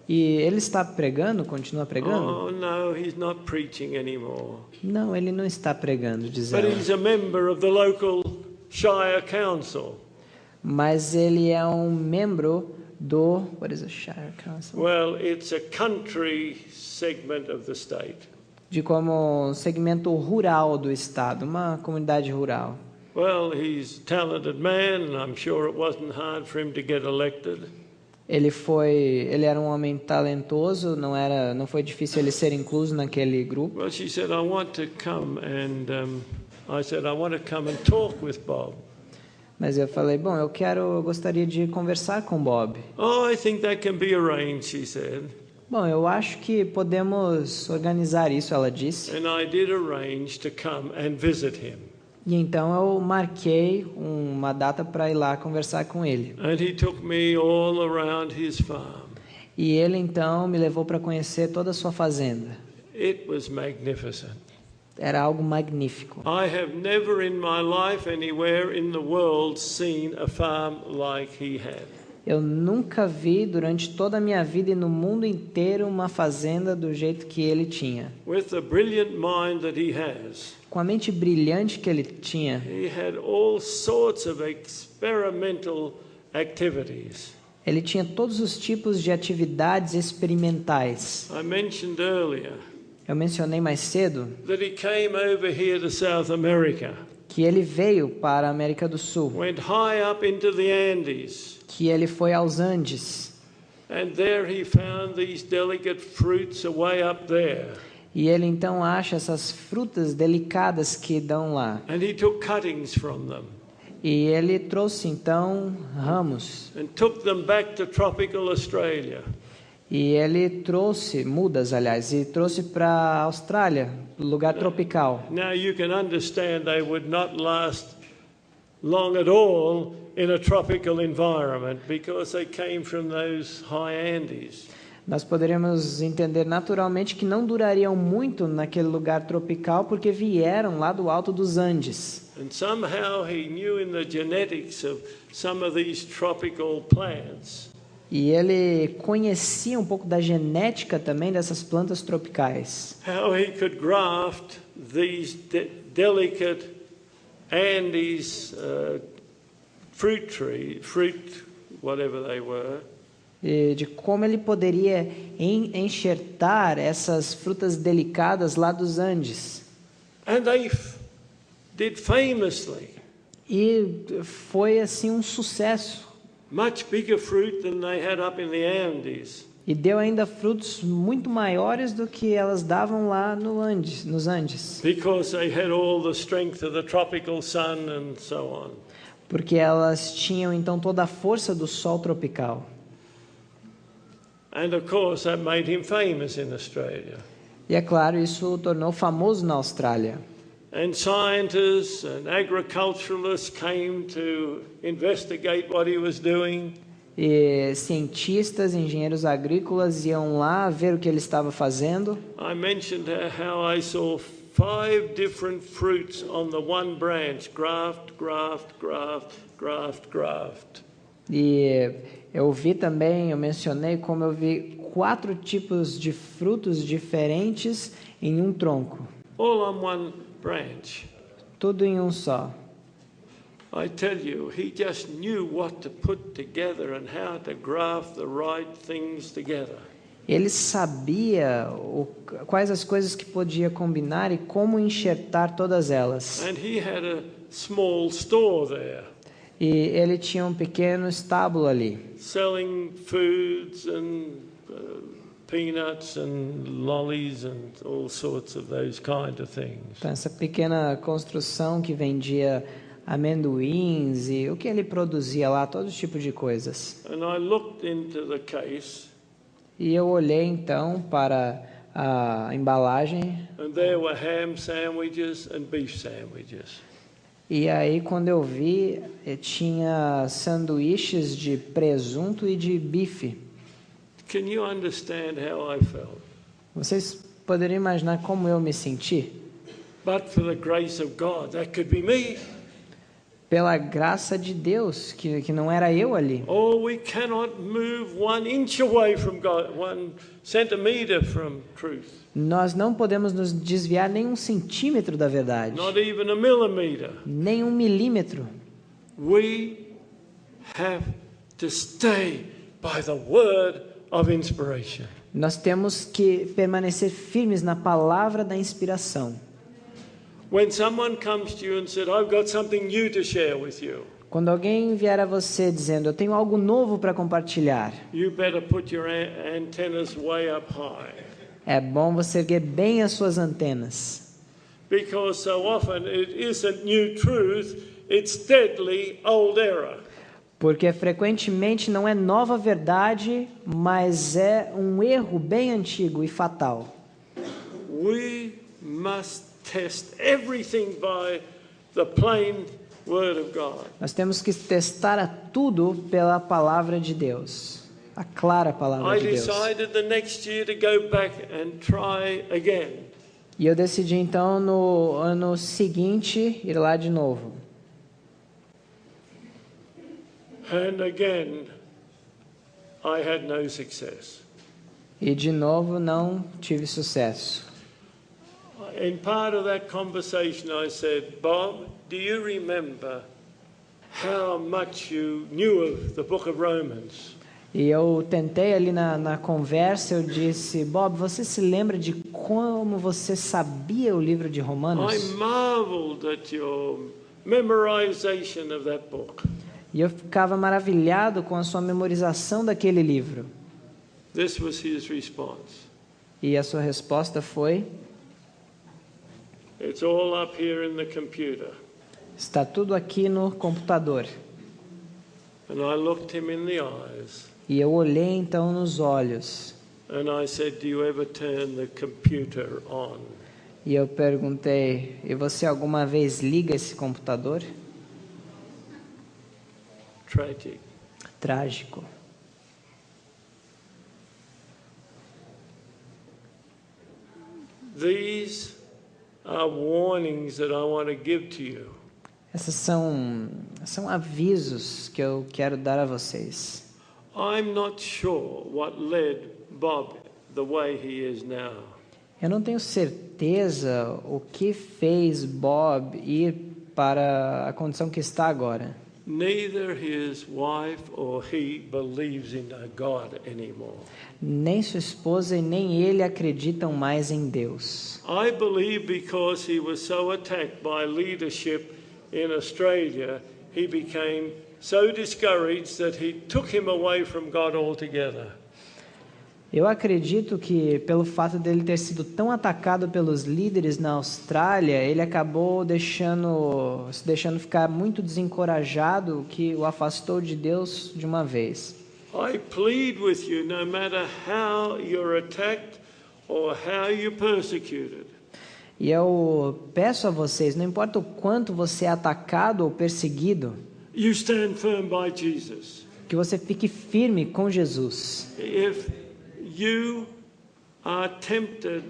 E ele está pregando, continua pregando? Oh, no, he's not preaching anymore. Não, ele não está pregando, diz But ela. he's a member of the local Shire Council. Mas ele é um membro do... What is a Shire Council? Well, it's a country segment of the state. De como um segmento rural do estado, uma comunidade rural. Well, he's a talented man, and I'm sure it wasn't hard for him to get elected. Ele era um homem talentoso, não foi difícil ele ser incluso naquele grupo. Well, she said, I want to come, and I said, I want to come and talk with Bob. Mas eu falei, bom, eu gostaria de conversar com Bob. Oh, I think that can be arranged, she said. Bom, eu acho que podemos organizar isso, ela disse. And I did arrange to come and visit him. E então eu marquei uma data para ir lá conversar com ele. And he took me all around his farm. E ele então me levou para conhecer toda a sua fazenda. It was magnificent. Era algo magnífico. I have never in my life anywhere in the world seen a farm like he had. Eu nunca vi durante toda a minha vida e no mundo inteiro uma fazenda do jeito que ele tinha. With the brilliant mind that he has, Com a mente brilhante que ele tinha, he had all sorts of experimental activities. ele tinha todos os tipos de atividades experimentais. I mentioned earlier Eu mencionei mais cedo that he came over here to South America, que ele veio para a América do Sul, went high up into the Andes, que ele foi aos Andes. and there he found these delicate fruits away up there. E ele então acha essas frutas delicadas que dão lá. And he took cuttings from them E ele trouxe então ramos. and took them back to tropical Australia. E ele trouxe mudas, aliás, e trouxe para a Austrália, lugar tropical. Now you can understand they would not last long at all in a tropical environment because they came from those high Andes. Nós poderíamos entender naturalmente que não durariam muito naquele lugar tropical porque vieram lá do alto dos Andes. And somehow he knew in the genetics of some of these tropical plants. E ele conhecia um pouco da genética também dessas plantas tropicais. How he could graft these delicate Andes fruit, whatever they were. E de como ele poderia enxertar essas frutas delicadas lá dos Andes. And they did famously. E foi assim um sucesso. Much bigger fruit than they had up in the Andes. E deu ainda frutos muito maiores do que elas davam lá nos Andes. Because they had all the strength of the tropical sun and so on. Porque elas tinham então toda a força do sol tropical. And of course that made him famous in Australia. E é claro, isso o tornou famoso na Austrália. And scientists and agriculturalists came to investigate what he was doing. E cientistas, engenheiros agrícolas iam lá ver o que ele estava fazendo. I mentioned how I saw 5 different fruits on the one branch, graft, graft, graft, graft, graft. E Eu vi também, eu mencionei como eu vi 4 tipos de frutos diferentes em um tronco, all on one branch. tudo em um só. I tell you, he just knew what to put together and how to graft the right things together. Ele sabia quais as coisas que podia combinar e como enxertar todas elas. And he had a small store there, E ele tinha um pequeno estábulo ali, selling foods and peanuts and lollies and all sorts of those kind of things. então, essa pequena construção que vendia amendoins e o que ele produzia lá, todo tipo de coisas. And I looked into the case, E eu olhei então para a embalagem, and there were ham sandwiches and beef sandwiches. e aí quando eu vi, tinha sanduíches de presunto e de bife. Can you understand how I felt? Vocês poderiam imaginar como eu me senti? But for the grace of God, that could be me. Pela graça de Deus, que não era eu ali. Oh, we cannot move 1 inch away from God, 1 centimeter from truth. Nós não podemos nos desviar nem 1 centímetro da verdade, Not even a millimeter. nem 1 milímetro. We have to stay by the word of inspiration. Nós temos que permanecer firmes na palavra da inspiração. When someone comes to you and said, I've got something new to share with you, Quando alguém vier a você dizendo, eu tenho algo novo para compartilhar, you better put your antennas way up high. é bom você erguer bem as suas antenas. Because so often it isn't new truth, it's deadly old error. Porque frequentemente não é nova verdade, mas é um erro bem antigo e fatal. We must test everything by the plain word of God. Nós temos que testar a tudo pela palavra de Deus, a clara palavra I de Deus. decided the next year to go back and try again. E eu decidi então no ano seguinte ir lá de novo. And again, I had no success. E de novo não tive sucesso. In part of that conversation, I said, Bob, do you remember how much you knew of the book of Romans? E eu tentei ali na conversa, eu disse, Bob, você se lembra de como você sabia o livro de Romanos? I marveled at your memorization of that book. E eu ficava maravilhado com a sua memorização daquele livro. This was his response. E a sua resposta foi, It's all up here in the computer. está tudo aqui no computador. And I looked him in the eyes E eu olhei então nos olhos. and I said, do you ever turn the computer on? E eu perguntei, e você alguma vez liga esse computador? Tragic. Trágico. These are warnings that I want to give to you. Esses são avisos que eu quero dar a vocês. I'm not sure what led Bob the way he is now. Eu não tenho certeza o que fez Bob ir para a condição que está agora. Neither his wife or he believes in a God anymore. Nem sua esposa e nem ele acreditam mais em Deus. I believe because he was so attacked by leadership in Australia, he became so discouraged that he took him away from God altogether. Eu acredito que, pelo fato dele ter sido tão atacado pelos líderes na Austrália, ele acabou se deixando ficar muito desencorajado, que o afastou de Deus de uma vez. I plead with you, no matter how you're attacked or how you're persecuted, E eu peço a vocês, não importa o quanto você é atacado ou perseguido, you stand firm by Jesus. que você fique firme com Jesus. If you are tempted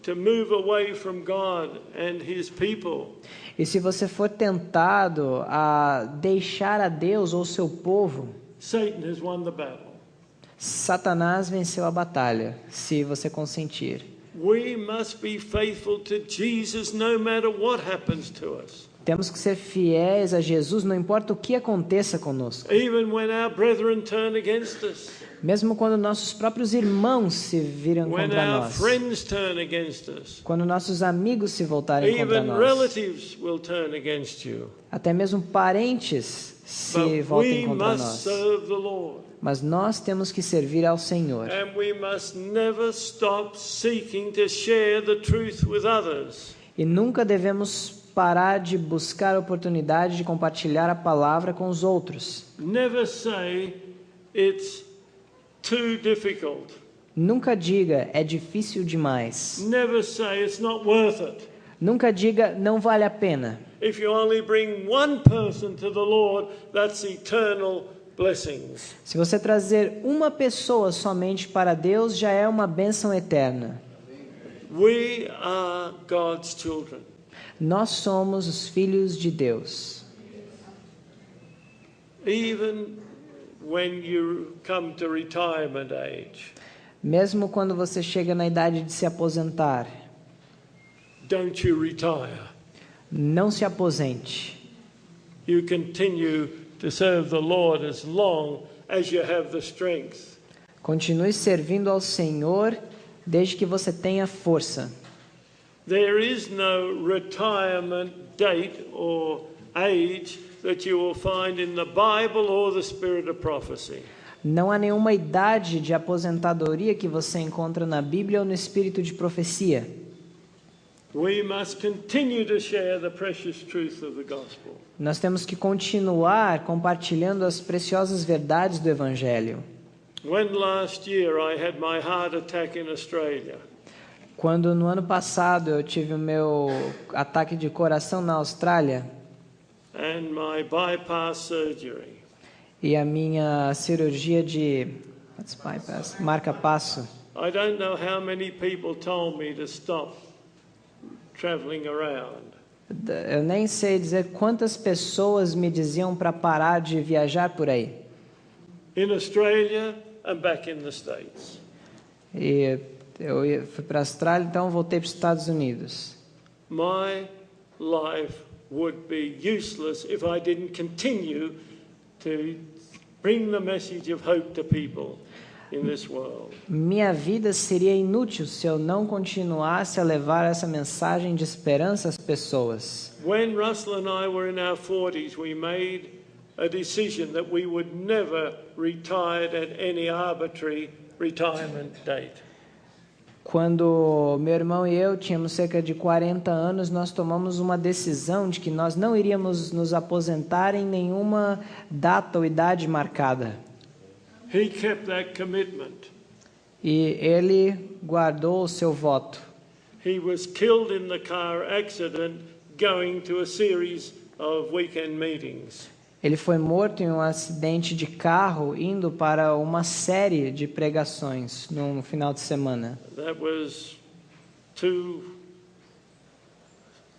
to move away from God and His people, E se você for tentado a deixar a Deus ou seu povo, Satan has won the battle. Satanás venceu a batalha, se você consentir. We must be faithful to Jesus no matter what happens to us. Temos que ser fiéis a Jesus, não importa o que aconteça conosco. Even when our brethren turn against us. Mesmo quando nossos próprios irmãos se viram When contra our nós. friends turn against us. Quando nossos amigos se voltarem contra Even nós. relatives will turn against you. Até mesmo parentes se But voltem we contra must nós. serve the Lord. Mas nós temos que servir ao Senhor. And we must never stop seeking to share the truth with others. E nunca devemos parar de buscar a oportunidade de compartilhar a palavra com os outros. Never say it's too difficult. Nunca diga é difícil demais. Never say it's not worth it. Nunca diga não vale a pena. If you only bring one person to the Lord, that's eternal blessings. Se você trazer uma pessoa somente para Deus, já é uma bênção eterna. We are God's children. Nós somos os filhos de Deus. Even when you come to retirement age, Mesmo quando você chega na idade de se aposentar, don't you retire. não se aposente. You continue to serve the Lord as long as you have the strength. Continue servindo ao Senhor desde que você tenha força. There is no retirement date or age that you will find in the Bible or the spirit of prophecy. Não há nenhuma idade de aposentadoria que você encontra na Bíblia ou no espírito de profecia. We must continue to share the precious truth of the gospel. Nós temos que continuar compartilhando as preciosas verdades do Evangelho. When last year I had my heart attack in Australia, Quando no ano passado eu tive o meu ataque de coração na Austrália and my bypass surgery, e a minha cirurgia de marca-passo, I don't know how many people told me to stop traveling around. eu nem sei dizer quantas pessoas me diziam para parar de viajar por aí. In Australia and back in the States. E fui para a Austrália, então voltei para os Estados Unidos. My life would be useless if I didn't continue to bring the message of hope to people in this world. Minha vida seria inútil se eu não continuasse a levar essa mensagem de esperança às pessoas. When Russell and I were in our 40s, we made a decision that we would never retire at any arbitrary retirement date. Quando meu irmão e eu tínhamos cerca de 40 anos, nós tomamos uma decisão de que nós não iríamos nos aposentar em nenhuma data ou idade marcada. He kept that commitment. E ele guardou o seu voto. He was killed in the car accident going to a series of weekend meetings. Ele foi morto em um acidente de carro indo para uma série de pregações no final de semana. That was two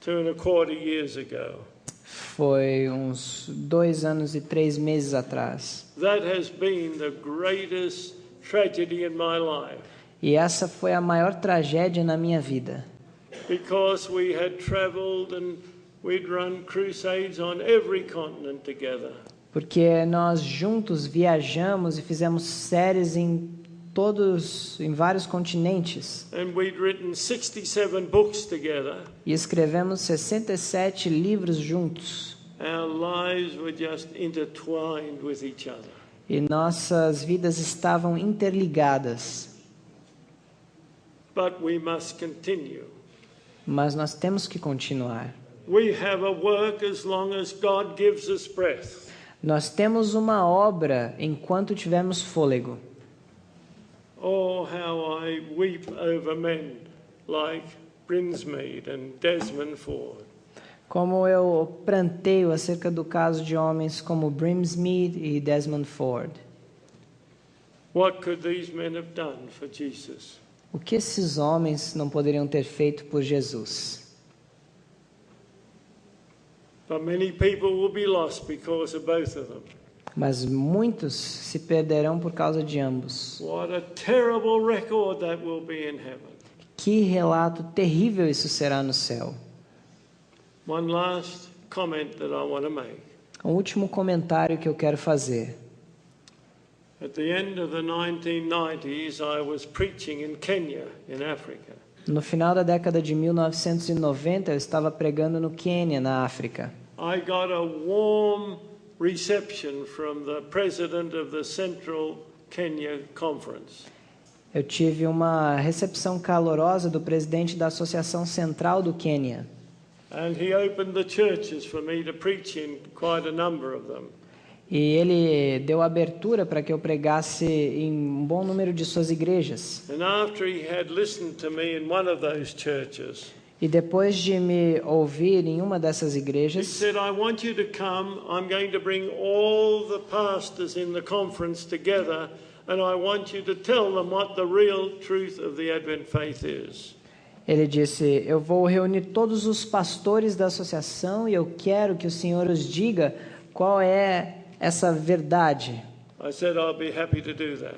and a quarter years ago. Foi uns 2 anos e 3 meses atrás. That has been the greatest tragedy in my life. E essa foi a maior tragédia na minha vida. Because we had traveled and we'd run crusades on every continent together. Porque nós juntos viajamos e fizemos séries em vários continentes. And we'd written 67 books together. E escrevemos 67 livros juntos. Our lives were just intertwined with each other. E nossas vidas estavam interligadas. But we must continue. Mas nós temos que continuar. We have a work as long as God gives us breath. Nós temos uma obra enquanto tivermos fôlego. Oh, how I weep over men like Brinsmead and Desmond Ford. Como eu pranteio acerca do caso de homens como Brinsmead e Desmond Ford. What could these men have done for Jesus? O que esses homens não poderiam ter feito por Jesus? But many people will be lost because of both of them. mas muitos se perderão por causa de ambos. What a terrible record that will be in heaven. Que relato terrível isso será no céu. One last comment that I want to make. Um último comentário que eu quero fazer. At the end of the 1990s, I was preaching in Kenya, in Africa. No final da década de 1990, eu estava pregando no Quênia, na África. I got a warm reception from the president of the Central Kenya Conference. Eu tive uma recepção calorosa do presidente da Associação Central do Quênia. And he opened the churches for me to preach in, quite a number of them. E ele deu abertura para que eu pregasse em um bom número de suas igrejas. And after he had listened to me in one of those churches, E depois de me ouvir em uma dessas he igrejas, said, I want you to come. I'm going to bring all the pastors in the conference together, and I want you to tell them what the real truth of the Advent faith is. ele disse, eu vou reunir todos os pastores da associação e eu quero que o Senhor os diga qual é essa verdade. I said, I'll be happy to do that.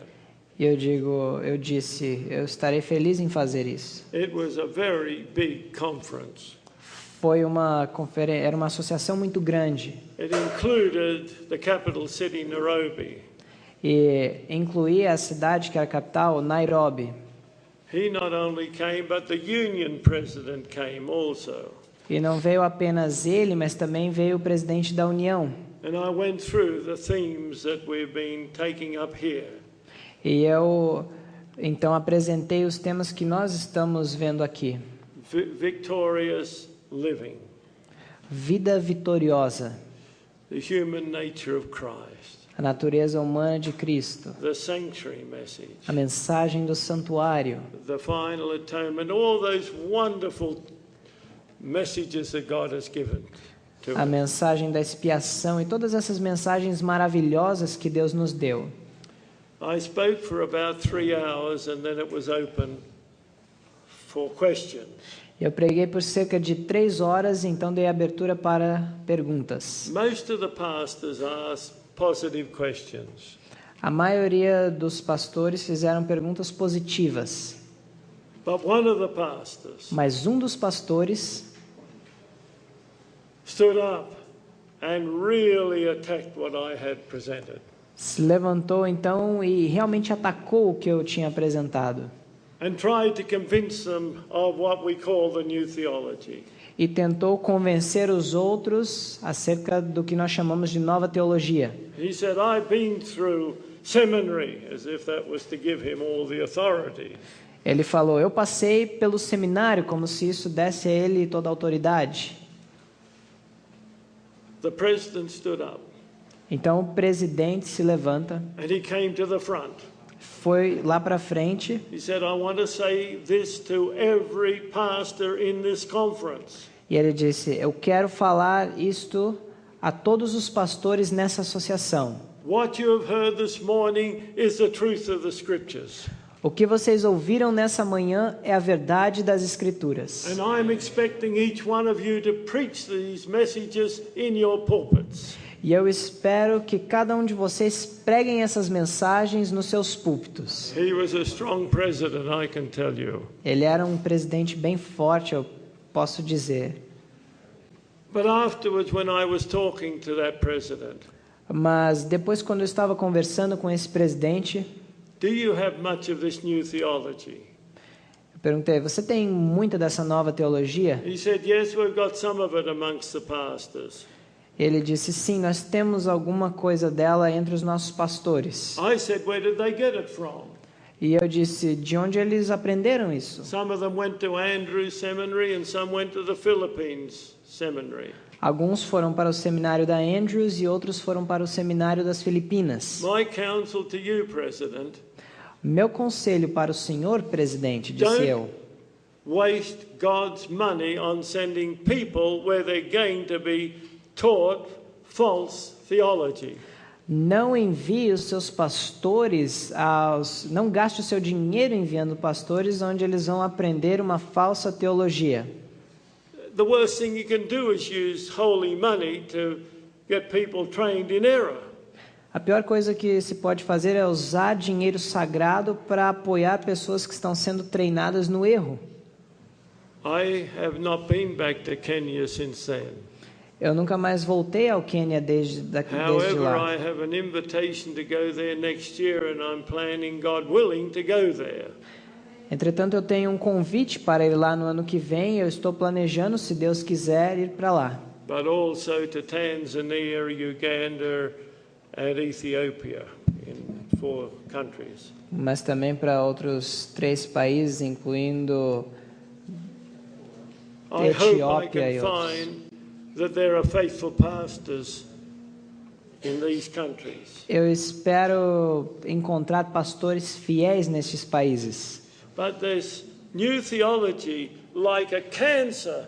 E eu disse, eu estarei feliz em fazer isso. It was a very big conference. Foi uma conferência, era uma associação muito grande It included the capital city, Nairobi. e incluía a cidade que era a capital, Nairobi. He not only came, but the union president came also. E não veio apenas ele, mas também veio o presidente da União. And I went through the themes that we've been taking up here. E eu então apresentei os temas que nós estamos vendo aqui. Victorious living. Vida vitoriosa, The human nature of Christ. a natureza humana de Cristo, The sanctuary message. a mensagem do santuário, The final atonement. All those wonderful messages that God has given to a us. mensagem da expiação e todas essas mensagens maravilhosas que Deus nos deu. I spoke for about 3 hours and then it was open for questions. Eu preguei por cerca de 3 horas, então dei abertura para perguntas. Most of the pastors asked positive questions. A maioria dos pastores fizeram perguntas positivas, But one of the pastors mas um dos pastores stood up and really attacked what I had presented. se levantou então e realmente atacou o que eu tinha apresentado And tried to convince them of what we call the new theology. e tentou convencer os outros acerca do que nós chamamos de nova teologia. He said, I've been through seminary, as if that was to give him all the authority. Ele falou, eu passei pelo seminário, como se isso desse a ele toda a autoridade. The president stood up Então o presidente se levanta, and he came to the front. foi lá para frente He said, I want to say this to every pastor in this conference. e ele disse, eu quero falar isto a todos os pastores nessa associação. What you have heard this morning is the truth of the scriptures. O que vocês ouviram nessa manhã é a verdade das Escrituras. And I'm expecting each one of you to preach these messages in your pulpits. E eu espero que cada um de vocês preguem essas mensagens nos seus púlpitos. He was a strong president, I can tell you. Ele era um presidente bem forte, eu posso dizer. But afterwards, when I was talking to that president, Mas depois, quando eu estava conversando com esse presidente, do you have much of this new theology? eu perguntei, você tem muita dessa nova teologia? He said, yes, we've got some of it amongst the pastors. Ele disse, sim, nós temos alguma coisa dela entre os nossos pastores. I said, where did they get it from? E eu disse, de onde eles aprenderam isso? Some of them went to Andrews Seminary and some went to the Philippines Seminary. Alguns foram para o seminário da Andrews e outros foram para o seminário das Filipinas. My counsel to you, President, Meu conselho para o senhor presidente, disse eu, waste God's money on sending people where they're going to be taught false theology. não envie os seus pastores não gaste o seu dinheiro enviando pastores onde eles vão aprender uma falsa teologia. The worst thing you can do is use holy money to get people trained in error. A pior coisa que se pode fazer é usar dinheiro sagrado para apoiar pessoas que estão sendo treinadas no erro. I have not been back to Kenya since then. Eu nunca mais voltei ao Quênia desde However, lá. I have an invitation to go there next year, and I'm planning, God willing, to go there. Entretanto, eu tenho um convite para ir lá no ano que vem. Eu estou planejando, se Deus quiser, ir para lá. But also to Tanzania, Uganda, and Ethiopia, in 4 countries. Mas também para outros 3 países, incluindo I hope I Etiópia e can outros. find that there are faithful pastors in these countries. Eu espero encontrar pastores fiéis nestes países. But this new theology, like a cancer,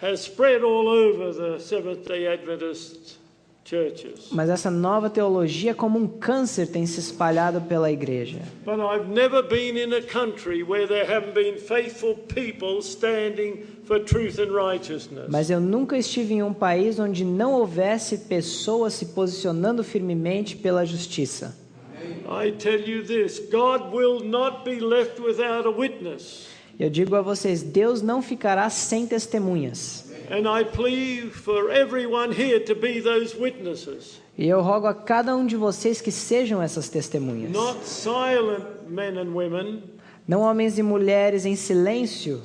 has spread all over the Seventh-day Adventist churches. Mas essa nova teologia, como um câncer, tem se espalhado pela igreja. But I've never been in a country where there haven't been faithful people standing for truth and righteousness. Mas eu nunca estive em um país onde não houvesse pessoas se posicionando firmemente pela justiça. I tell you this, God will not be left without a witness. Eu digo a vocês, Deus não ficará sem testemunhas. And I plead for everyone here to be those witnesses. E eu rogo a cada um de vocês que sejam essas testemunhas. Not silent men and women, Não homens e mulheres em silêncio,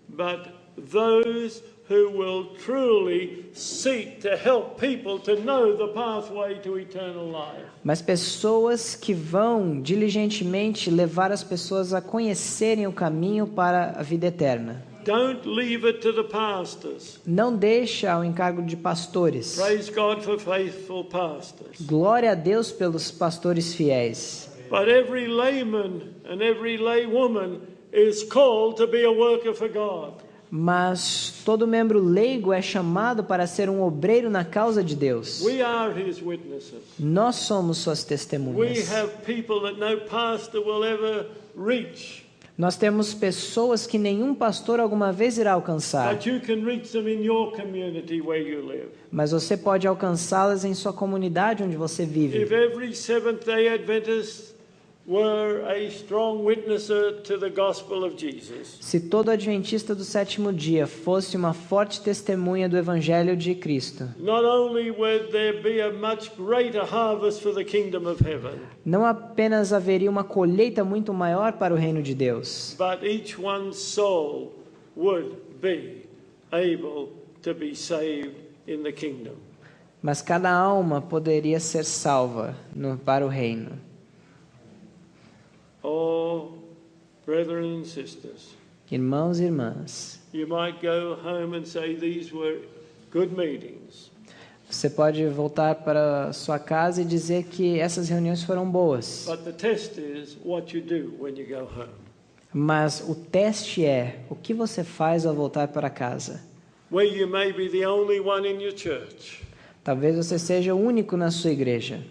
but those who will truly seek to help people to know the pathway to eternal life. mas pessoas que vão diligentemente levar as pessoas a conhecerem o caminho para a vida eterna. Don't leave it to the pastors. Não deixa ao encargo de pastores. Praise God for faithful pastors. Glória a Deus pelos pastores fiéis. But every layman and every laywoman is called to be a worker for God. Mas todo membro leigo é chamado para ser um obreiro na causa de Deus. We are his witnesses. Nós somos suas We testemunhas. have people that no pastor will ever reach. Nós temos pessoas que nenhum pastor alguma vez irá alcançar. But you can reach them in your community where you live. Mas você pode alcançá-las em sua comunidade onde você If vive. every Seventh-day Adventist were a strong witnesser to the gospel of Jesus, Se todo adventista do sétimo dia fosse uma forte testemunha do evangelho de Cristo, not only would there be a much greater harvest for the kingdom of heaven, não apenas haveria uma colheita muito maior para o reino de Deus, but each one's soul would be able to be saved in the kingdom. mas cada alma poderia ser salva para o reino. Oh, brethren and sisters, Irmãos e irmãs, you might go home and say these were good meetings. você pode voltar para sua casa e dizer que essas reuniões foram boas. But the test is what you do when you go home. Mas o teste é o que você faz ao voltar para casa. Where you may be the only one in your church, Talvez você seja o único na sua igreja,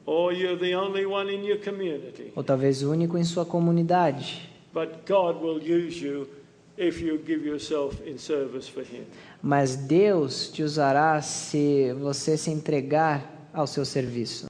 or you're the only one in your community. ou talvez o único em sua comunidade. But God will use you if you give yourself in service for Him. Mas Deus te usará se você se entregar ao seu serviço.